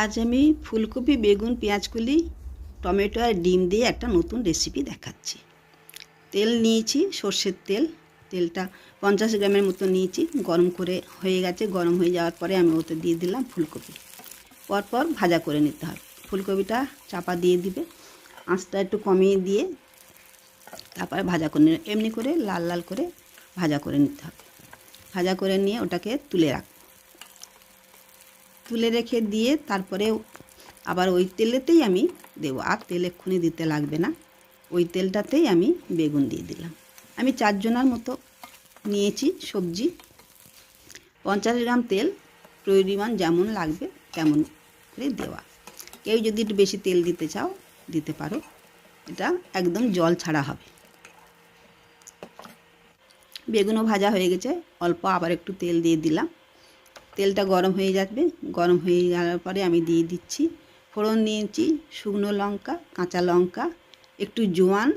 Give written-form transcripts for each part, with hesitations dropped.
আজ আমি ফুলকপি, বেগুন, পেঁয়াজকলি, টমেটো আর ডিম দিয়ে একটা নতুন রেসিপি দেখাচ্ছি। তেল নিয়েছি, সর্ষের তেল। তেলটা 50 গ্রামের মতো নিয়েছি। গরম করে হয়ে গেছে। গরম হয়ে যাওয়ার পরে আমি ওতে দিয়ে দিলাম ফুলকপি। পরপর ভাজা করে নিতে হবে। ফুলকপিটা চাপা দিয়ে দিবে, আঁচটা একটু কমিয়ে দিয়ে তারপরে ভাজা করে নিবে। এমনি করে লাল লাল করে ভাজা করে নিতে হবে। ভাজা করে নিয়ে ওটাকে তুলে রেখে দিয়ে তারপরে আবার ওই তেলেতেই আমি দেবো। আর তেল এক্ষুনি দিতে লাগবে না, ওই তেলটাতেই আমি বেগুন দিয়ে দিলাম। আমি 4 জনের মতো নিয়েছি সবজি। 50 গ্রাম তেল, পরিমাণ যেমন লাগবে তেমন করে দেওয়া। কেউ যদি একটু বেশি তেল দিতে চাও দিতে পারো। এটা একদম জল ছাড়া হবে। বেগুনও ভাজা হয়ে গেছে, অল্প আবার একটু তেল দিয়ে দিলাম। তেলটা গরম হয়ে যাবে। গরম হয়ে যাওয়ার পরে আমি দিয়ে দিচ্ছি ফোড়ন নিয়েছি শুকনো লঙ্কা, কাঁচা লঙ্কা, একটু জোয়ান,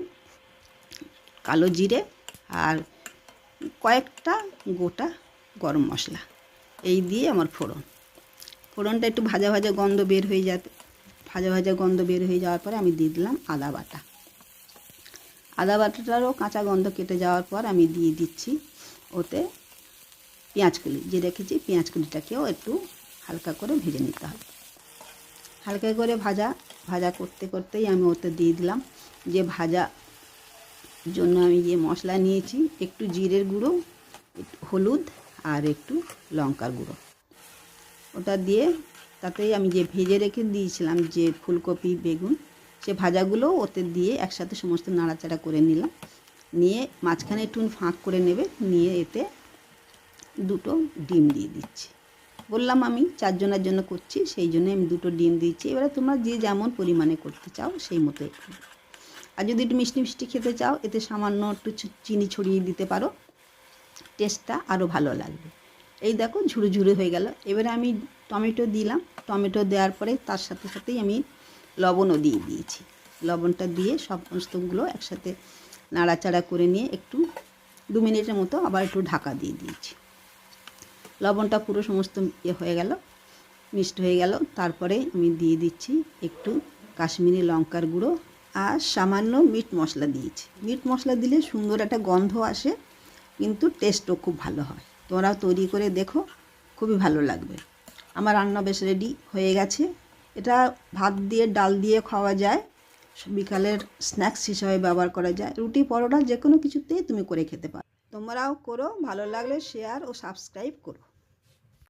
কালো জিরে আর কয়েকটা গোটা গরম মশলা। এই দিয়ে আমার ফোড়নটা একটু ভাজা ভাজা গন্ধ বের হয়ে যাবে। ভাজা গন্ধ বের হয়ে যাওয়ার পরে আমি দিয়ে দিলাম আদা বাটা। আদা বাটাটারও কাঁচা গন্ধ কেটে যাওয়ার পর আমি দিয়ে দিচ্ছি ওতে পেঁয়াজকলি যে রেখেছি। পেঁয়াজকলিটাকেও একটু হালকা করে ভেজে নিতে হবে। হালকা করে ভাজা করতে করতেই আমি ওতে দিয়ে দিলাম যে ভাজা জন্য আমি যে মশলা নিয়েছি, একটু জিরের গুঁড়ো, একটু হলুদ আর একটু লঙ্কার গুঁড়ো। ওটা দিয়ে তাতেই আমি যে ভেজে রেখে দিয়েছিলাম যে ফুলকপি, বেগুন, সে ভাজাগুলো ওতে দিয়ে একসাথে সমস্ত নাড়াচাড়া করে নিলাম। নিয়ে মাঝখানে একটু ফাঁক করে নেবে, নিয়ে এতে 2টো ডিম দিয়ে দিচ্ছি। বললাম আমি 4 জনের জন্য করছি, সেই জন্য আমি 2টো ডিম দিচ্ছি। এবারে তোমরা যে যেমন পরিমাণে করতে চাও সেই মতো একটু। আর যদি একটু মিষ্টি মিষ্টি খেতে চাও এতে সামান্য একটু চিনি ছড়িয়ে দিতে পারো, টেস্টটা আরও ভালো লাগবে। এই দেখো ঝুরো ঝুরো হয়ে গেল। এবারে আমি টমেটো দিলাম। টমেটো দেওয়ার পরে তার সাথে সাথেই আমি লবণও দিয়ে দিয়েছি। লবণটা দিয়ে সমস্তগুলো একসাথে নাড়াচাড়া করে নিয়ে একটু 2 মিনিটের মতো আবার একটু ঢাকা দিয়ে দিয়েছি। লবণটা পুরো সমস্ত হয়ে গেল, মিক্সড হয়ে গেল। তারপরে আমি দিয়ে দিচ্ছি একটু কাশ্মীরি লঙ্কার গুঁড়ো আর সামান্য মিট মশলা দিয়েছি। মিট মশলা দিলে সুন্দর একটা গন্ধ আসে, কিন্তু টেস্টও খুব ভালো হয়। তোমরাও তৈরি করে দেখো, খুবই ভালো লাগবে। আমার রান্না বেশ রেডি হয়ে গেছে। এটা ভাত দিয়ে, ডাল দিয়ে খাওয়া যায়, বিকালের স্ন্যাক্স হিসাবে ব্যবহার করা যায়। রুটি, পরোটা যে কোনো কিছুতেই তুমি করে খেতে পারো। তোমরাও করো, ভালো লাগলে শেয়ার ও সাবস্ক্রাইব করো।